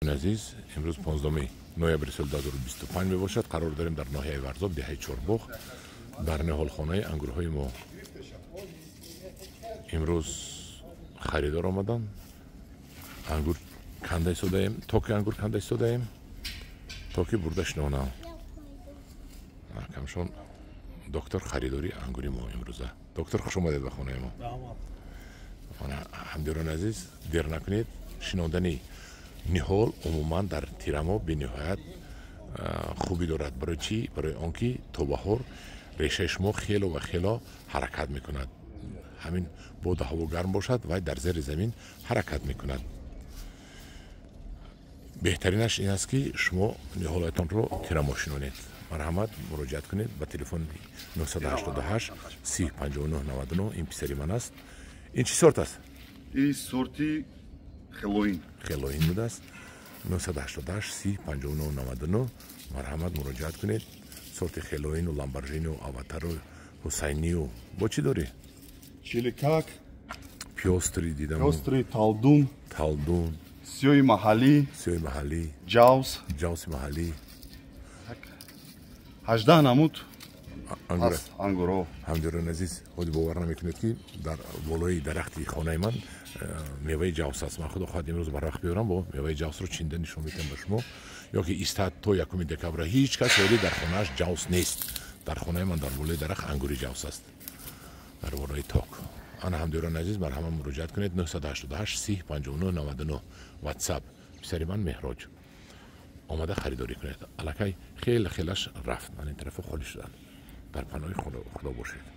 عزیز امروز 15 نوامبر سال 2025 می باشد. قرار داریم در ناحیه ورزاب دهه چهارباغ در نهالخانه انگورهای ما امروز خریدار آمدن. انگور کنده ایستاده ایم، تاکی انگور کنده ایستاده ایم، تاکی بردش نانه کمشون دکتر خریداری انگوری ما امروزه. دکتر خوش آمدید به خانه ما. همدیران عزیز دیر نکنید، شنودنی نهال عموما در تیرما به نهایت خوبی دارد. برای چی؟ برای آنکه تا بهار ریشه شما خیلی و خیلی حرکت میکند. همین بود هوا گرم باشد و در زیر زمین حرکت میکند. بهترینش این است که شما نهالتان رو تیرما شنونید. مرحمت مراجعت کنید به تلفن 988 3059 99. این پسری من است. این چی سورت است؟ این سورتی خلوین. خلوین بوده است. 988 3059 99. مرحمت مراجعت کنید. سورت خلوین و لامبورجینی و آواتار و حسینی و با چی داری؟ چیلیکاک، پیوستری دیدم. پیوستری، تالدون، سیوی محلی، جاوس محلی. 18 نمود هست انگورو. همدیران عزیز خود باور نمیکنید که در بالای درختی خانه من میوه جاوس است. من خود خواهد امروز برای وقت بیارم با میوه جاوس رو چینده نشون میدم به شما. یا که ایستاد تو 1 دکبر هیچ کس ولی در خانهش جاوس نیست. در خانه من در بالای درخت انگوری جاوس است، در بالای تاک. آن همدیران عزیز مرحمت مراجعت کنید 988 3059 99. واتساپ پسری من مهراج آمده خریداری کنید. الکی خیلی خیلیش رفت. من این طرف خالی شدم. در پناه خدا باشید.